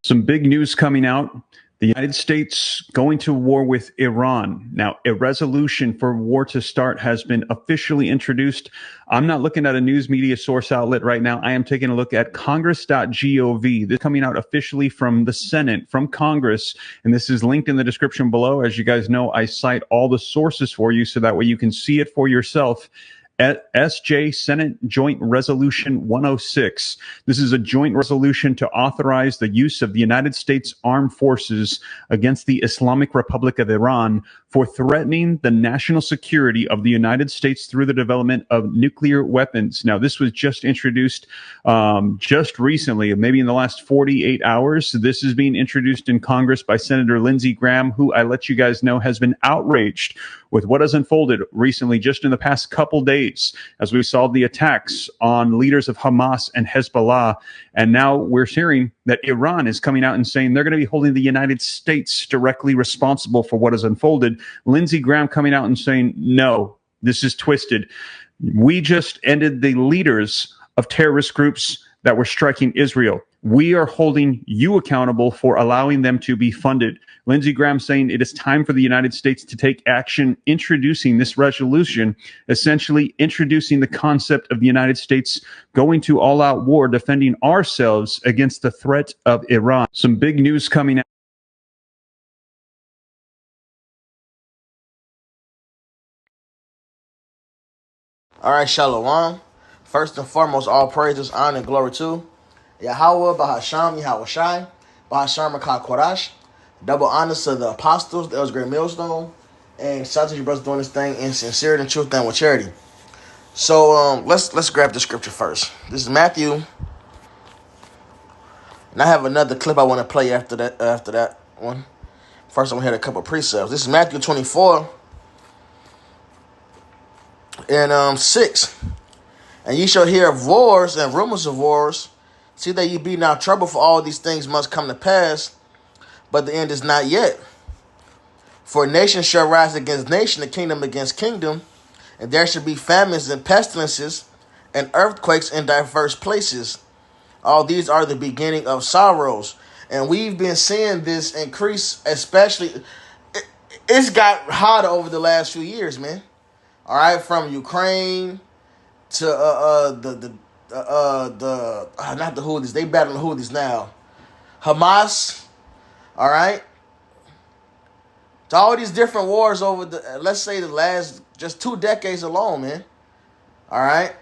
Some big news coming out. The United States going to war with Iran. Now, a resolution for war to start has been officially introduced. I'm not looking at a news media source outlet right now. I am taking a look at congress.gov. This is coming out officially from the Senate, from Congress, and this is linked in the description below. As you guys know, I cite all the sources for you so that way you can see it for yourself. SJ Senate Joint Resolution 106. This is a joint resolution to authorize the use of the United States Armed Forces against the Islamic Republic of Iran for threatening the national security of the United States through the development of nuclear weapons. Now, this was just introduced just recently, maybe in the last 48 hours. This is being introduced in Congress by Senator Lindsey Graham, who I let you guys know has been outraged with what has unfolded recently, just in the past couple days, as we saw the attacks on leaders of Hamas and Hezbollah. And now we're hearing that Iran is coming out and saying they're going to be holding the United States directly responsible for what has unfolded. Lindsey Graham coming out and saying, no, this is twisted. We just ended the leaders of terrorist groups that were striking Israel. We are holding you accountable for allowing them to be funded. Lindsey Graham saying it is time for the United States to take action, introducing this resolution, essentially introducing the concept of the United States going to all-out war, defending ourselves against the threat of Iran. Some big news coming out. All right, Shalom. First and foremost, all praises, honor, and glory to Yahweh, Bahasham, Yahweh Shai, Bahasham, Rakah Korash. Double honors to the apostles, the Great Millstone, and shout out to you brothers doing this thing in sincerity and truth and with charity. So let's grab the scripture first. This is Matthew, and I have another clip I want to play after that one. First, I'm gonna hit a couple precepts. This is Matthew 24 and 6. And ye shall hear of wars and rumors of wars. See that ye be not troubled, for all these things must come to pass, but the end is not yet. For nation shall rise against nation, and kingdom against kingdom, and there shall be famines and pestilences and earthquakes in diverse places. All these are the beginning of sorrows. And we've been seeing this increase, especially, it's got hotter over the last few years, man. All right, from Ukraine to not the Houthis. They battling the Houthis now. Hamas. All right. To all these different wars over the, let's say, the last just 2 decades alone, man. All right.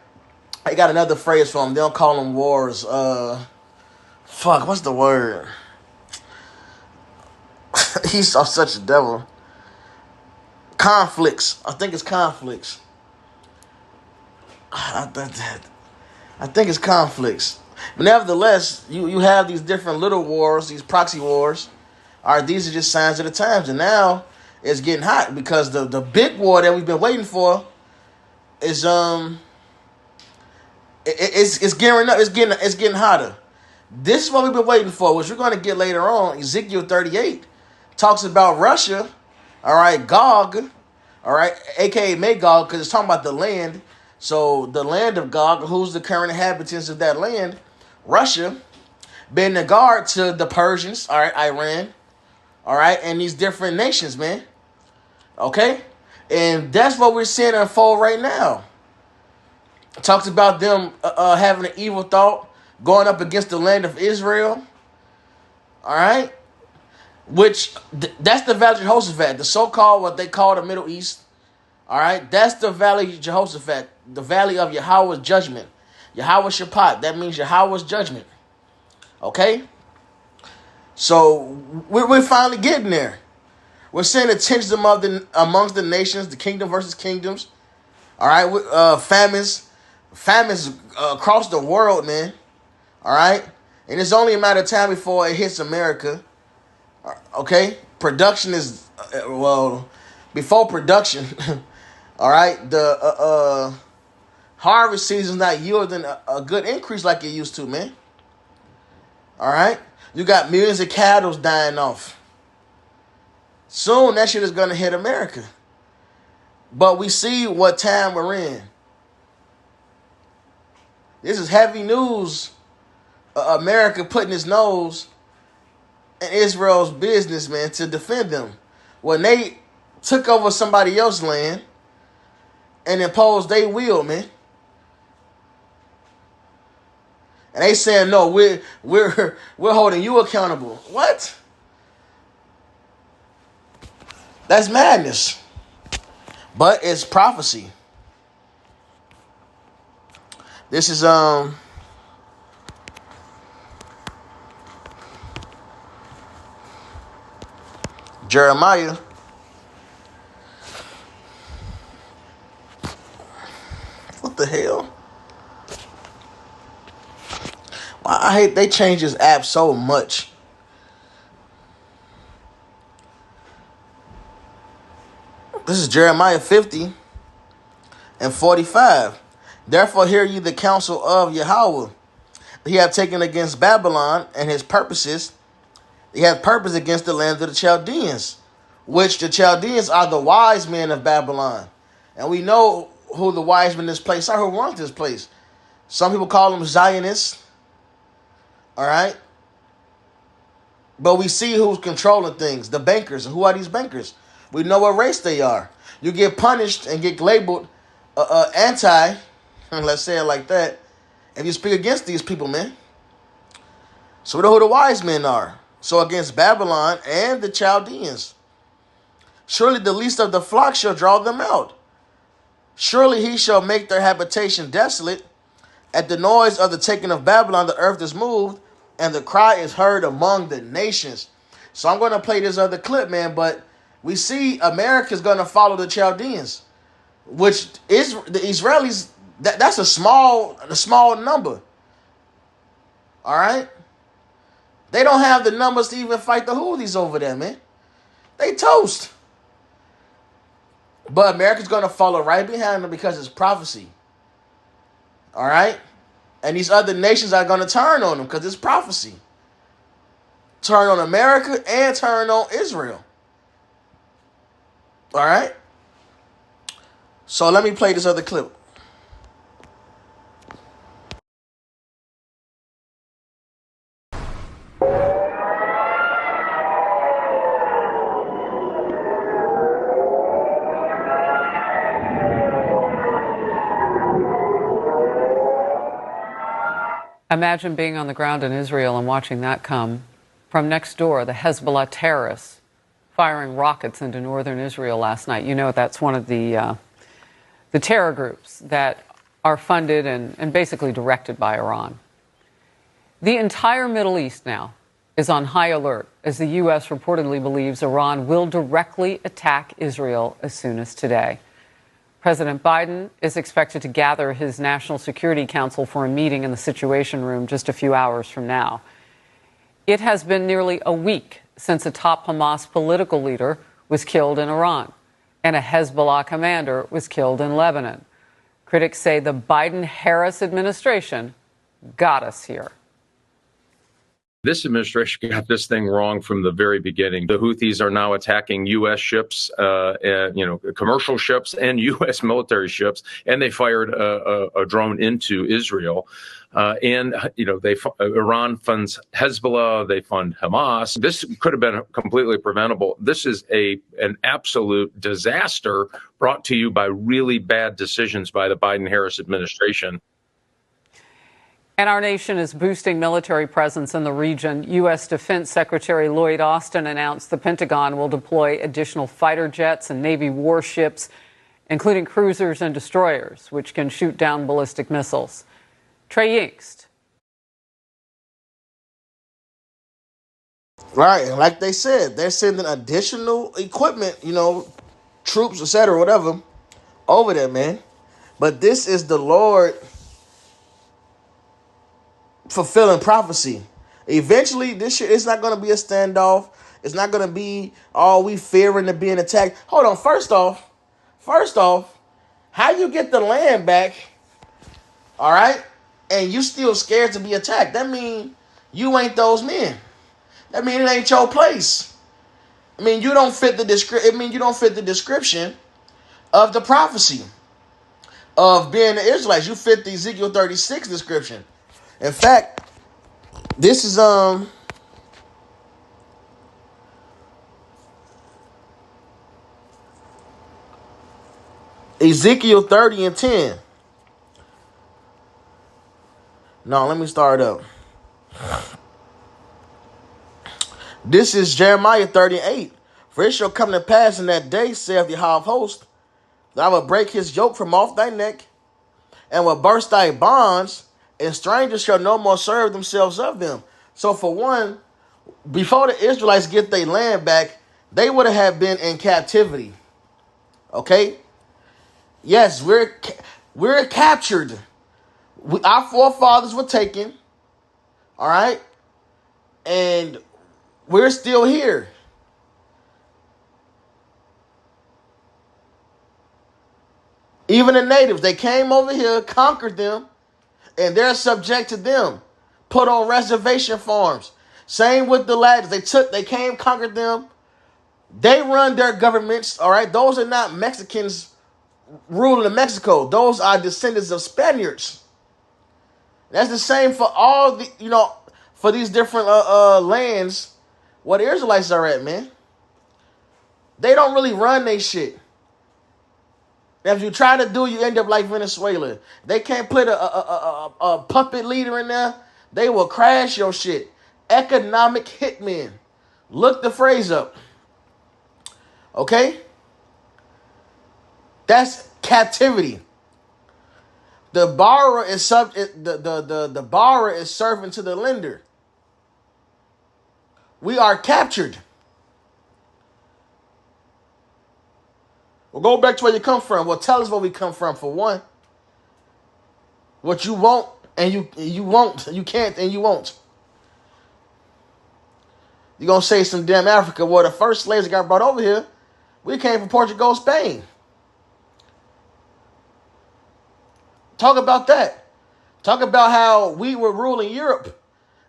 I got another phrase for them. They don't call them wars. What's the word? He's such a devil. Conflicts. I think it's conflicts. I think it's conflicts. But nevertheless, you have these different little wars, these proxy wars. All right, these are just signs of the times. And now it's getting hot because the big war that we've been waiting for is it's gearing up. It's getting hotter. This is what we've been waiting for, which we're going to get later on. Ezekiel 38 talks about Russia. All right, Gog. All right, aka Magog, because it's talking about the land. So the land of Gog, who's the current inhabitants of that land, Russia, being the guard to the Persians, all right, Iran, all right, and these different nations, man. Okay? And that's what we're seeing unfold right now. It talks about them having an evil thought, going up against the land of Israel, all right? Which, that's the Valley of Jehoshaphat, the so-called, what they call the Middle East, all right? That's the Valley of Jehoshaphat, the Valley of Yahweh's judgment. Yahweh Shaphat, that means Yahweh's judgment. Okay? So, we're finally getting there. We're seeing the tensions amongst the nations, the kingdom versus kingdoms. All right? Famines across the world, man. All right? And it's only a matter of time before it hits America. Okay? Production is, before production, all right, the harvest season's not yielding a good increase like it used to, man. All right? You got millions of cattle dying off. Soon that shit is going to hit America. But we see what time we're in. This is heavy news. America putting its nose and Israel's business, man, to defend them. When they took over somebody else's land and imposed their will, man. And they saying, no, we're holding you accountable. What? That's madness. But it's prophecy. This is Jeremiah. What the hell? I hate they change this app so much. This is Jeremiah 50 and 45. Therefore hear ye the counsel of Yahweh. He hath taken against Babylon and his purposes. He hath purpose against the land of the Chaldeans, which the Chaldeans are the wise men of Babylon. And we know who the wise men in this place are, who run this place. Some people call them Zionists. All right? But we see who's controlling things, the bankers. And who are these bankers? We know what race they are. You get punished and get labeled anti, let's say it like that, if you speak against these people, man. So we know who the wise men are. So against Babylon and the Chaldeans. Surely the least of the flock shall draw them out. Surely he shall make their habitation desolate. At the noise of the taking of Babylon, the earth is moved, and the cry is heard among the nations. So I'm going to play this other clip, man, but we see America's going to follow the Chaldeans, which is the Israelis. That's a small number. All right? They don't have the numbers to even fight the Houthis over there, man. They toast. But America's going to follow right behind them because it's prophecy. All right? And these other nations are going to turn on them because it's prophecy. Turn on America and turn on Israel. All right? So let me play this other clip. Imagine being on the ground in Israel and watching that come from next door, the Hezbollah terrorists firing rockets into northern Israel last night. You know that's one of the terror groups that are funded and basically directed by Iran. The entire Middle East now is on high alert as the U.S. reportedly believes Iran will directly attack Israel as soon as today. President Biden is expected to gather his National Security Council for a meeting in the Situation Room just a few hours from now. It has been nearly a week since a top Hamas political leader was killed in Iran and a Hezbollah commander was killed in Lebanon. Critics say the Biden-Harris administration got us here. This administration got this thing wrong from the very beginning. The Houthis are now attacking U.S. ships, commercial ships and U.S. military ships, and they fired a drone into Israel. Iran funds Hezbollah, they fund Hamas. This could have been completely preventable. This is an absolute disaster brought to you by really bad decisions by the Biden-Harris administration. And our nation is boosting military presence in the region. U.S. Defense Secretary Lloyd Austin announced the Pentagon will deploy additional fighter jets and Navy warships, including cruisers and destroyers, which can shoot down ballistic missiles. Trey Yingst. Right, and like they said, they're sending additional equipment, troops, etc., whatever, over there, man. But this is the Lord fulfilling prophecy. Eventually, this shit is not going to be a standoff. It's not going to be, we fearing to being attacked. Hold on. First off, how you get the land back, all right, and you still scared to be attacked? That mean you ain't those men. That mean it ain't your place. I mean, you don't fit the description of the prophecy of being the Israelites. You fit the Ezekiel 36 description. In fact, this is Ezekiel 30 and 10. No, let me start up. This is Jeremiah 38. For it shall come to pass in that day, saith the Yahweh of hosts, that I will break his yoke from off thy neck, and will burst thy bonds, and strangers shall no more serve themselves of them. So for one, before the Israelites get their land back, they would have been in captivity. Okay? Yes, we're captured. Our forefathers were taken. All right? And we're still here. Even the natives, they came over here, conquered them, and they're subject to them. Put on reservation farms. Same with the Latins. They came, conquered them. They run their governments, all right? Those are not Mexicans ruling in Mexico. Those are descendants of Spaniards. That's the same for all the, for these different lands where the Israelites are at, man. They don't really run their shit. If you try to do, you end up like Venezuela. They can't put a puppet leader in there. They will crash your shit. Economic hitmen. Look the phrase up. Okay? That's captivity. The borrower is the borrower is servant to the lender. We are captured. Well, go back to where you come from. Well, tell us where we come from for one. What you want and you won't. You can't and you won't. You're going to say some damn Africa. Well, the first slaves that got brought over here, we came from Portugal, Spain. Talk about that. Talk about how we were ruling Europe.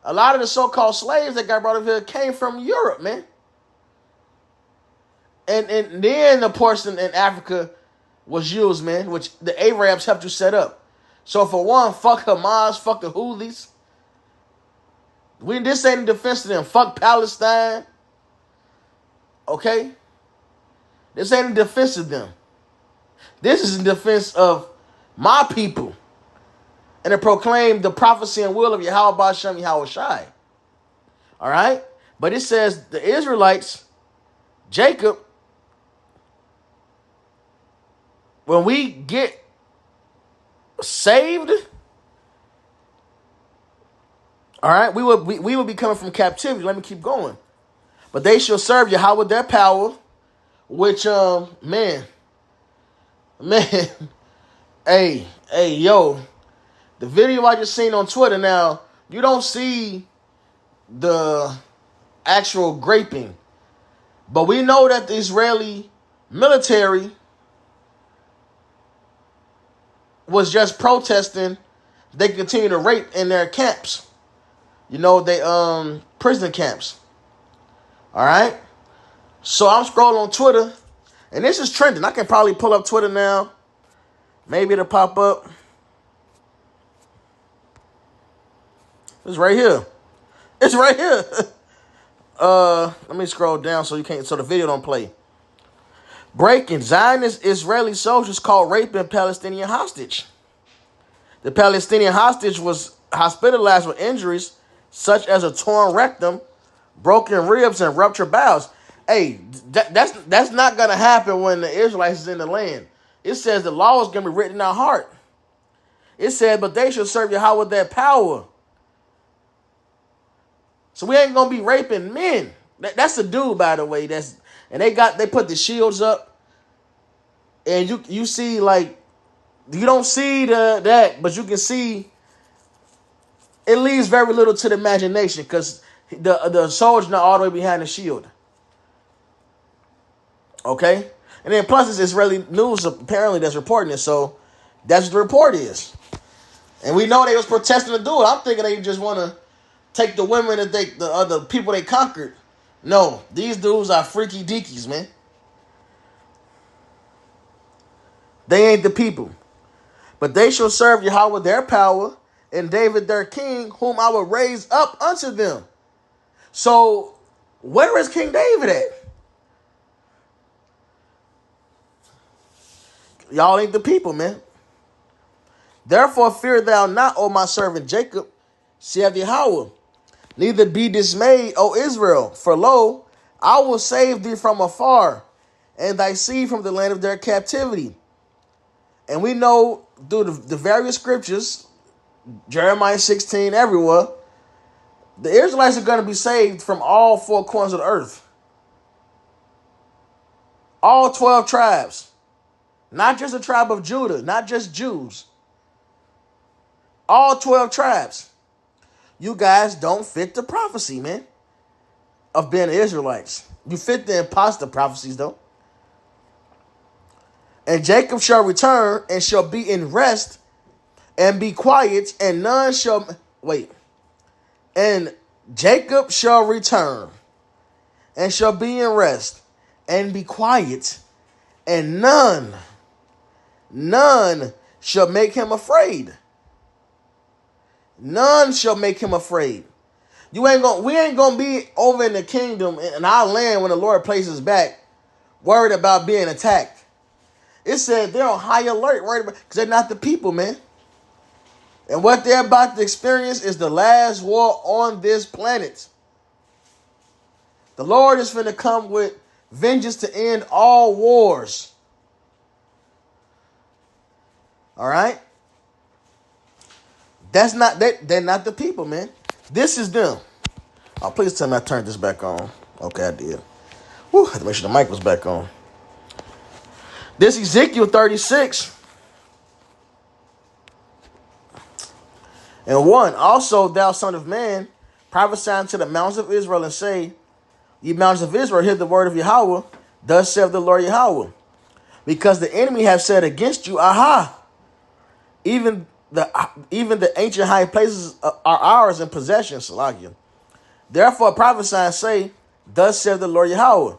A lot of the so-called slaves that got brought over here came from Europe, man. And then the portion in Africa was used, man, which the Arabs helped you set up. So for one, fuck Hamas, fuck the Houthis. This ain't in defense of them. Fuck Palestine. Okay? This ain't in defense of them. This is in defense of my people. And to proclaim the prophecy and will of Yahweh Ba'ashem Yahweh Shai. All right? But it says the Israelites, Jacob, when we get saved, all right, we will be coming from captivity. Let me keep going. But they shall serve Yahweh with their power, which, man, hey, yo, the video I just seen on Twitter now, you don't see the actual graping. But we know that the Israeli military was just protesting they continue to rape in their camps. They prison camps. All right? So I'm scrolling on Twitter, and this is trending. I can probably pull up Twitter now. Maybe it'll pop up. It's right here. It's right here. Let me scroll down so the video don't play. Breaking: Zionist Israeli soldiers caught raping Palestinian hostage. The Palestinian hostage was hospitalized with injuries such as a torn rectum, broken ribs, and ruptured bowels. Hey, that's not gonna happen when the Israelites is in the land. It says the law is gonna be written in our heart. It said, but they shall serve Yahweh with their power. So we ain't gonna be raping men. That's a dude, by the way. They put the shields up, and you see, like, you don't see that, but you can see it leaves very little to the imagination because the soldier not all the way behind the shield. Okay, and then plus it's Israeli news apparently that's reporting it, so that's what the report is. And we know they was protesting to do it. I'm thinking they just want to take the women that the other people they conquered. No, these dudes are freaky deakies, man. They ain't the people. But they shall serve Yahweh with their power, and David their king, whom I will raise up unto them. So, where is King David at? Y'all ain't the people, man. Therefore fear thou not, O my servant Jacob, saith Yahweh. Neither be dismayed, O Israel, for lo, I will save thee from afar, and thy seed from the land of their captivity. And we know through the various scriptures, Jeremiah 16, everywhere, the Israelites are going to be saved from all four corners of the earth. All 12 tribes. Not just the tribe of Judah, not just Jews. All 12 tribes. You guys don't fit the prophecy, man, of being Israelites. You fit the imposter prophecies, though. And Jacob shall return and shall be in rest and be quiet, and none shall... Wait. And Jacob shall return and shall be in rest and be quiet, and none shall make him afraid. None shall make him afraid. We ain't gonna be over in the kingdom in our land when the Lord places back, worried about being attacked. It said they're on high alert, worried about, because they're not the people, man. And what they're about to experience is the last war on this planet. The Lord is finna come with vengeance to end all wars. All right? They're not the people, man. This is them. Oh, please tell me I turned this back on. Okay, I did. Whew, I had to make sure the mic was back on. This Ezekiel 36. And 1, also thou son of man, prophesy unto the mountains of Israel, and say, ye mountains of Israel, hear the word of Yahweh, thus saith the Lord Yahweh. Because the enemy have said against you, aha, even the ancient high places are ours in possession, Salakia. Therefore prophesy and say, thus saith the Lord Yahweh,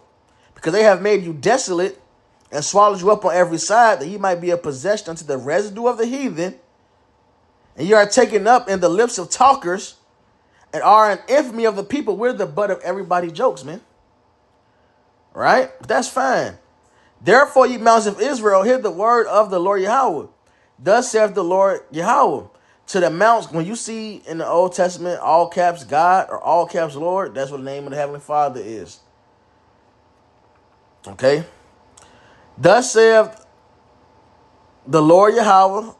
because they have made you desolate and swallowed you up on every side, that ye might be a possession unto the residue of the heathen, and you are taken up in the lips of talkers, and are an infamy of the people. We're the butt of everybody's jokes, man. Right? That's fine. Therefore, ye mountains of Israel, hear the word of the Lord Yahweh. Thus saith the Lord Yahweh. To the mountains, when you see in the Old Testament, all caps God or all caps Lord, that's what the name of the Heavenly Father is. Okay? Thus saith the Lord Yahweh,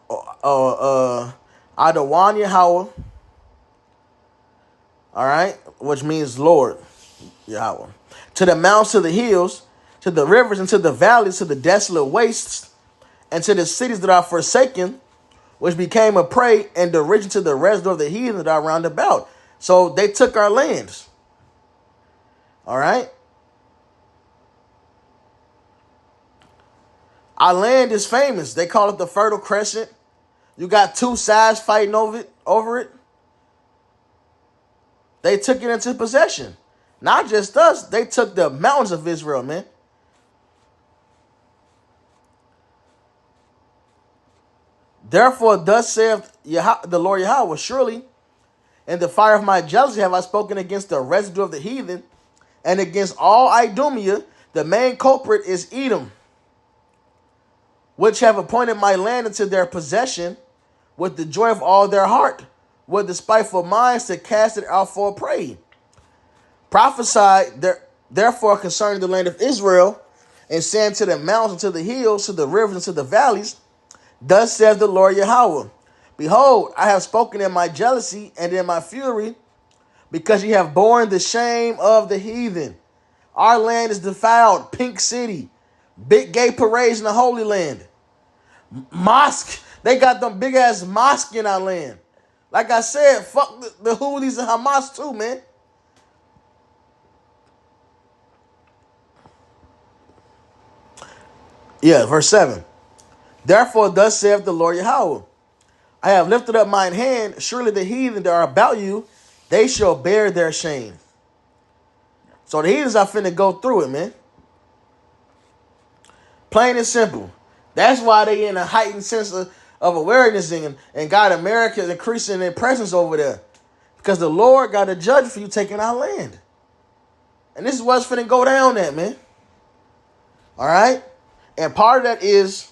Adawan Yahweh, all right, which means Lord Yahweh. To the mountains, to the hills, to the rivers, and to the valleys, to the desolate wastes, and to the cities that are forsaken, which became a prey and derision to the residue of the heathen that are round about. So they took our lands. All right. Our land is famous. They call it the Fertile Crescent. You got two sides fighting over it. They took it into possession. Not just us. They took the mountains of Israel, man. Therefore, thus saith the Lord Yahweh, surely in the fire of my jealousy have I spoken against the residue of the heathen, and against all Idumea. The main culprit is Edom, which have appointed my land into their possession with the joy of all their heart, with the spiteful minds to cast it out for a prey. Prophesy therefore concerning the land of Israel, and saying to the mountains, to the hills, to the rivers, and to the valleys, thus saith the Lord Yahweh, behold, I have spoken in my jealousy and in my fury, because ye have borne the shame of the heathen. Our land is defiled, Pink City, big gay parades in the Holy Land. Mosque, they got them big ass mosque in our land. Like I said, fuck the Houthis and Hamas too, man. Yeah, verse 7. Therefore, thus saith the Lord Yahweh, I have lifted up mine hand, surely the heathen that are about you, they shall bear their shame. So the heathens are finna go through it, man. Plain and simple. That's why they in a heightened sense of awareness, and God, America is increasing their presence over there. Because the Lord got a judge for you taking our land. And this is what's finna go down at, man. All right? And part of that is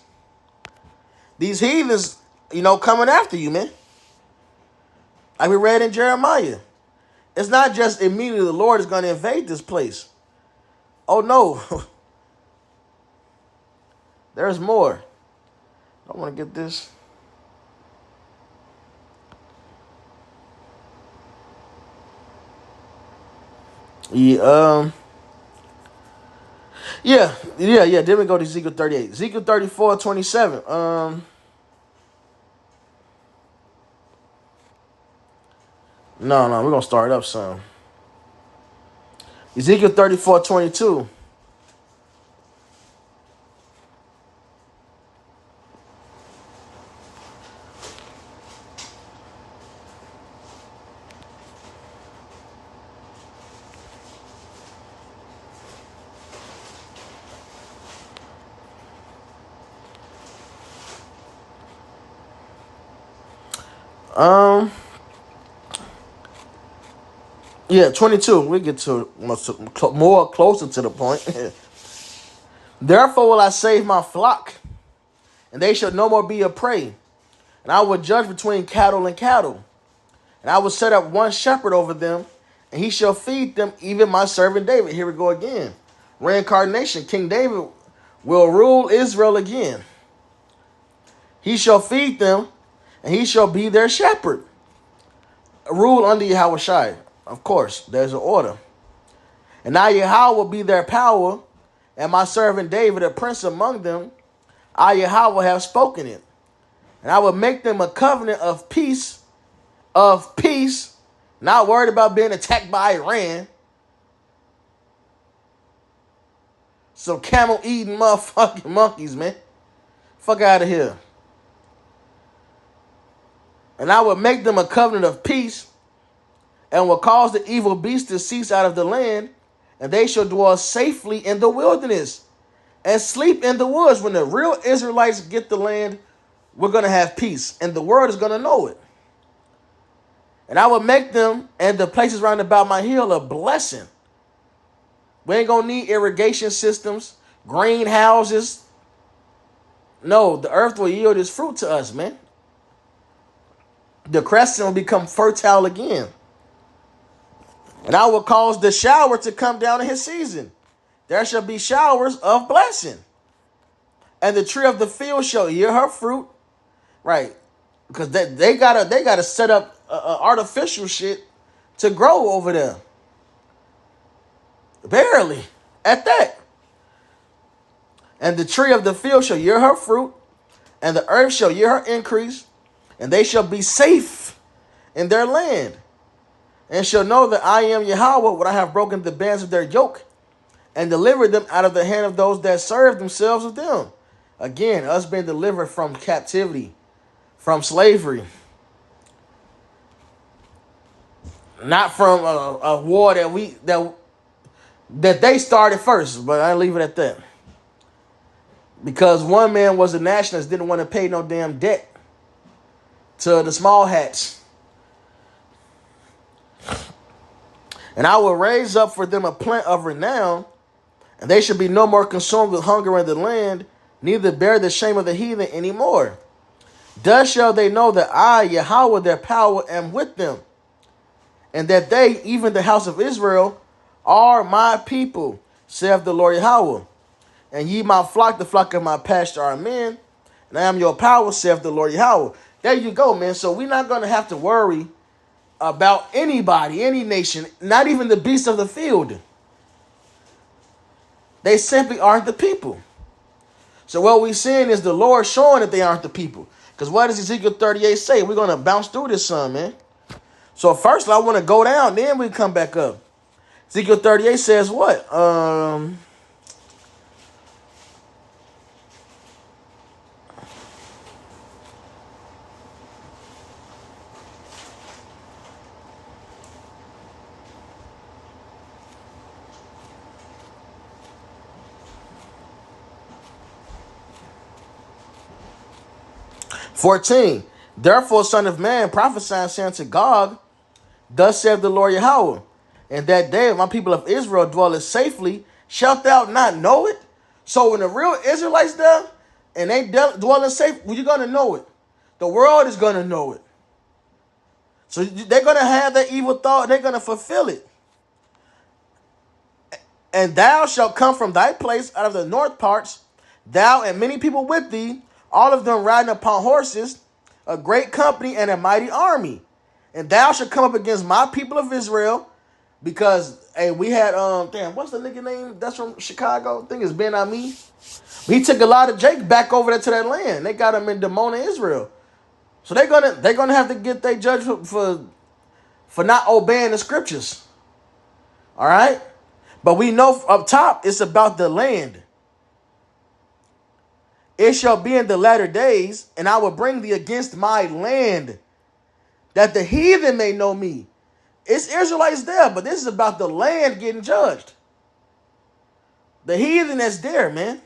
these heathens, coming after you, man. Like we read in Jeremiah. It's not just immediately the Lord is going to invade this place. Oh, no. There's more. I want to get this. Yeah, Then we go to Ezekiel 38. Ezekiel 34:27. No, we're gonna start up some. Ezekiel 34:22. Yeah, 22. We get to more closer to the point. Therefore will I save my flock, and they shall no more be a prey. And I will judge between cattle and cattle. And I will set up one shepherd over them, and he shall feed them, even my servant David. Here we go again. Reincarnation. King David will rule Israel again. He shall feed them, and he shall be their shepherd. Rule under Yahushua. Of course, there's an order. And now Yahweh will be their power, and my servant David, a prince among them. I, Yahweh, have spoken it. And I will make them a covenant of peace, not worried about being attacked by Iran. Some camel-eating motherfucking monkeys, man. Fuck out of here. And I will make them a covenant of peace, and will cause the evil beast to cease out of the land, and they shall dwell safely in the wilderness and sleep in the woods. When the real Israelites get the land, we're going to have peace, and the world is going to know it. And I will make them and the places round about my hill a blessing. We ain't going to need irrigation systems, greenhouses. No, the earth will yield its fruit to us, man. The crescent will become fertile again. And I will cause the shower to come down in his season. There shall be showers of blessing. And the tree of the field shall yield her fruit. Right. Because they gotta set up artificial shit to grow over there. Barely. At that. And the tree of the field shall yield her fruit. And the earth shall yield her increase. And they shall be safe in their land. And shall know that I am Yahweh when I have broken the bands of their yoke and delivered them out of the hand of those that serve themselves with them. Again, us being delivered from captivity, from slavery. Not from a war that they started first, but I leave it at that. Because one man was a nationalist, didn't want to pay no damn debt to the small hats. And I will raise up for them a plant of renown, and they shall be no more consumed with hunger in the land, neither bear the shame of the heathen anymore. Thus shall they know that I, Yahweh, their power, am with them, and that they, even the house of Israel, are my people, saith the Lord Yahweh. And ye my flock, the flock of my pasture, are men, and I am your power, saith the Lord Yahweh. There you go, man. So we're not going to have to worry about anybody, any nation, not even the beasts of the field. They simply aren't the people. So what we're seeing is the Lord showing that they aren't the people. Because what does Ezekiel 38 say? We're going to bounce through this son, man. So first I want to go down, then we come back up. Ezekiel 38 says what? 14. Therefore, son of man, prophesy saying to Gog, thus saith the Lord Yahweh, in that day my people of Israel dwelleth safely, shalt thou not know it? So when the real Israelites there, and they dwell in safe, well, you're going to know it. The world is going to know it. So they're going to have that evil thought. They're going to fulfill it. And thou shalt come from thy place out of the north parts, thou and many people with thee, all of them riding upon horses, a great company and a mighty army. And thou shalt come up against my people of Israel, because hey, we had what's the nigga name that's from Chicago? I think it's Ben Ami. He took a lot of Jake back over there to that land. They got him in Dimona, Israel. So they're gonna have to get their judgment for not obeying the scriptures. All right? But we know up top it's about the land. It shall be in the latter days, and I will bring thee against my land, that the heathen may know me. It's Israelites there, but this is about the land getting judged. The heathen that's there, man.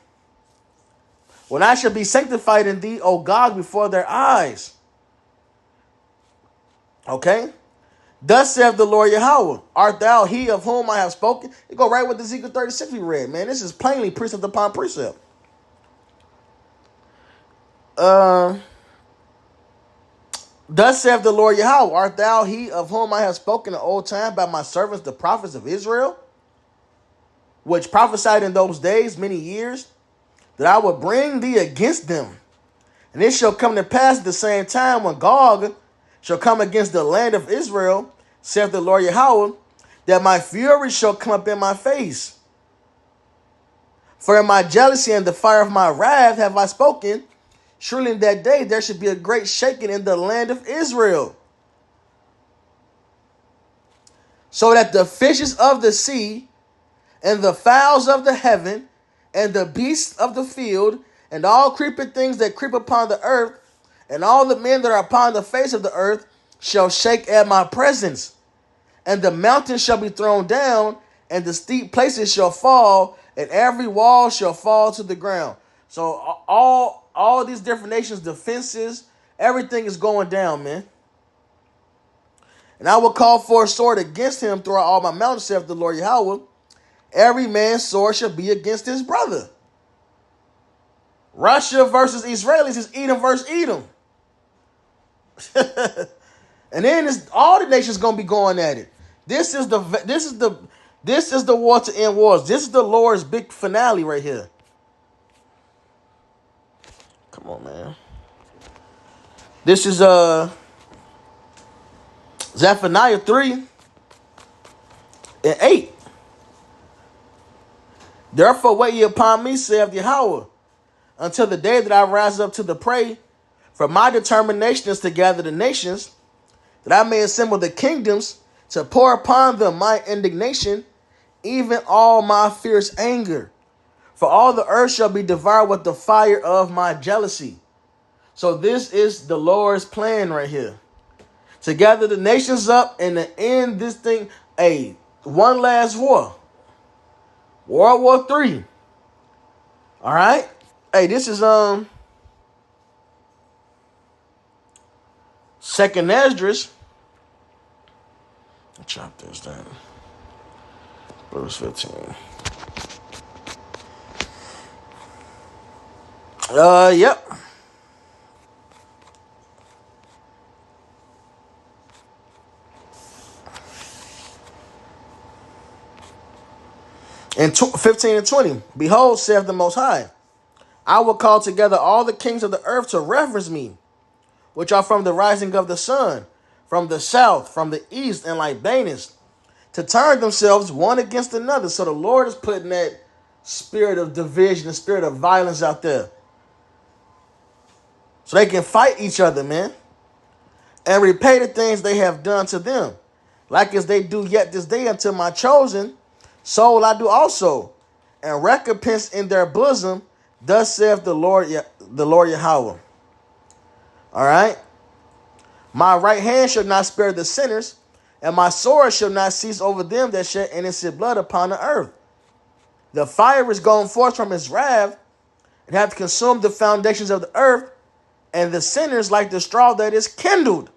When I shall be sanctified in thee, O God, before their eyes. Okay? Thus saith the Lord Yahweh, art thou he of whom I have spoken? You go right with Ezekiel 36 we read, man. This is plainly precept upon precept. Thus saith the Lord Yahweh, art thou he of whom I have spoken in old time by my servants, the prophets of Israel, which prophesied in those days many years, that I will bring thee against them. And it shall come to pass at the same time when Gog shall come against the land of Israel, saith the Lord Yahweh, that my fury shall come up in my face. For in my jealousy and the fire of my wrath have I spoken. Surely in that day there should be a great shaking in the land of Israel, so that the fishes of the sea and the fowls of the heaven and the beasts of the field and all creeping things that creep upon the earth and all the men that are upon the face of the earth shall shake at my presence. And the mountains shall be thrown down, and the steep places shall fall, and every wall shall fall to the ground. So all these different nations' defenses, everything is going down, man. And I will call for a sword against him throughout all my mountains, saith the Lord Yahweh. Every man's sword shall be against his brother. Russia versus Israelis is Edom versus Edom. And then all the nations gonna be going at it. This is the war to end wars. This is the Lord's big finale right here. Come on, man. This is Zephaniah 3:8. Therefore wait ye upon me, saith Yahweh, until the day that I rise up to the prey. For my determination is to gather the nations, that I may assemble the kingdoms, to pour upon them my indignation, even all my fierce anger. For all the earth shall be devoured with the fire of my jealousy. So this is the Lord's plan right here. To gather the nations up and to end this thing, one last war. World War III. All right? Hey, this is Second Esdras. Chop this down. Verse 15. Yep. In 15 and 20, behold, saith the Most High, I will call together all the kings of the earth to reverence me, which are from the rising of the sun, from the south, from the east, and Libanus, to turn themselves one against another. So the Lord is putting that spirit of division, the spirit of violence out there, so they can fight each other, man, and repay the things they have done to them, like as they do yet this day unto my chosen, so will I do also, and recompense in their bosom. Thus saith the Lord Yahweh. All right. My right hand shall not spare the sinners, and my sword shall not cease over them that shed innocent blood upon the earth. The fire is gone forth from his wrath, and hath consumed the foundations of the earth, and the sinners like the straw that is kindled.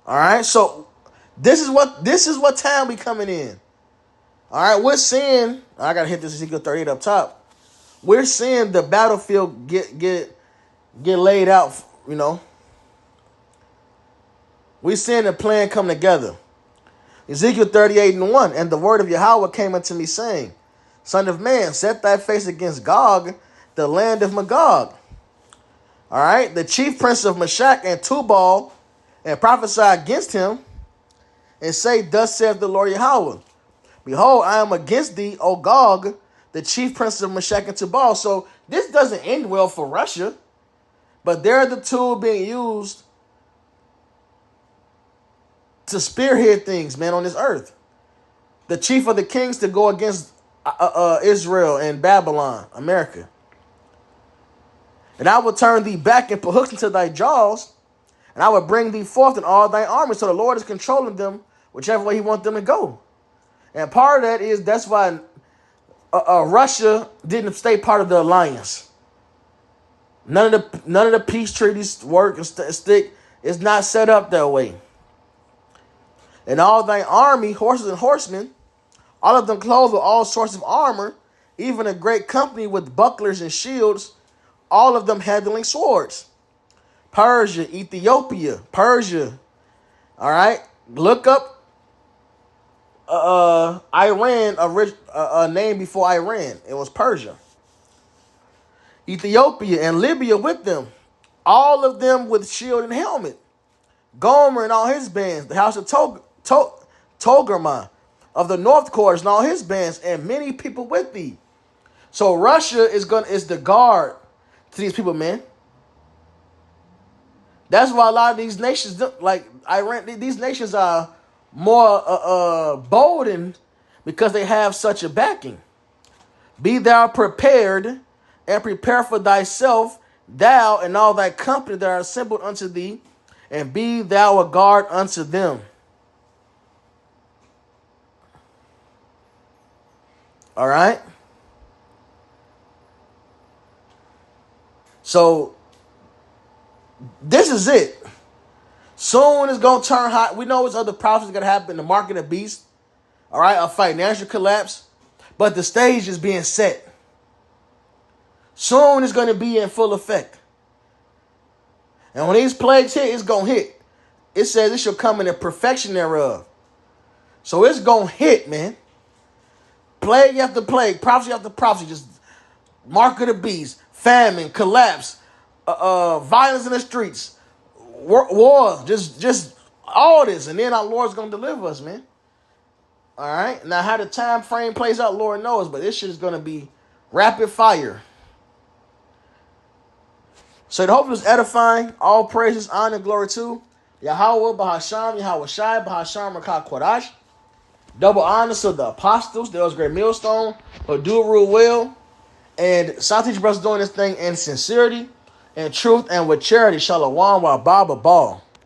All right, so this is what time we coming in. All right, we're seeing. I gotta hit this Ezekiel 38 up top. We're seeing the battlefield get laid out. You know, we're seeing the plan come together. Ezekiel 38:1, and the word of Yahweh came unto me, saying, Son of man, set thy face against Gog, the land of Magog. All right, the chief prince of Meshach and Tubal, and prophesy against him, and say, Thus saith the Lord Yahweh, Behold, I am against thee, O Gog, the chief prince of Meshach and Tubal. So this doesn't end well for Russia, but they're the tool being used to spearhead things, man, on this earth. The chief of the kings to go against Israel and Babylon, America. And I will turn thee back and put hooks into thy jaws, and I will bring thee forth in all thy armies. So the Lord is controlling them whichever way he wants them to go. And part of that is that's why Russia didn't stay part of the alliance. None of the peace treaties work and stick. It's not set up that way. And all thy army, horses and horsemen, all of them clothed with all sorts of armor, even a great company with bucklers and shields, all of them handling swords. Persia, Ethiopia, Persia. All right, look up Iran, a name before Iran. It was Persia. Ethiopia and Libya with them, all of them with shield and helmet. Gomer and all his bands, the house of Togarmah of the north quarters and all his bands, and many people with thee. So Russia is the guard to these people, man. That's why a lot of these nations, like Iran, these nations are more boldened because they have such a backing. Be thou prepared, and prepare for thyself, thou and all thy company that are assembled unto thee, and be thou a guard unto them. All right. So this is it. Soon it's going to turn hot. We know it's other problems going to happen. The market of beast. All right. A financial collapse. But the stage is being set. Soon it's going to be in full effect. And when these plagues hit, it's going to hit. It says it shall come in the perfection thereof. So it's going to hit, man. Plague after plague, prophecy after prophecy, just mark of the beast, famine, collapse, violence in the streets, war, just all this. And then our Lord's going to deliver us, man. All right? Now, how the time frame plays out, Lord knows, but this shit is going to be rapid fire. So the hope is edifying. All praises, honor, and glory to Yahweh, Bahasham, Yahweh Shai, Bahasham, Rakah Kodash. Double honors to the apostles. There was great millstone, who do rule well. And South Teach Brothers doing this thing in sincerity and truth and with charity. Shalom, wa Baba Ball.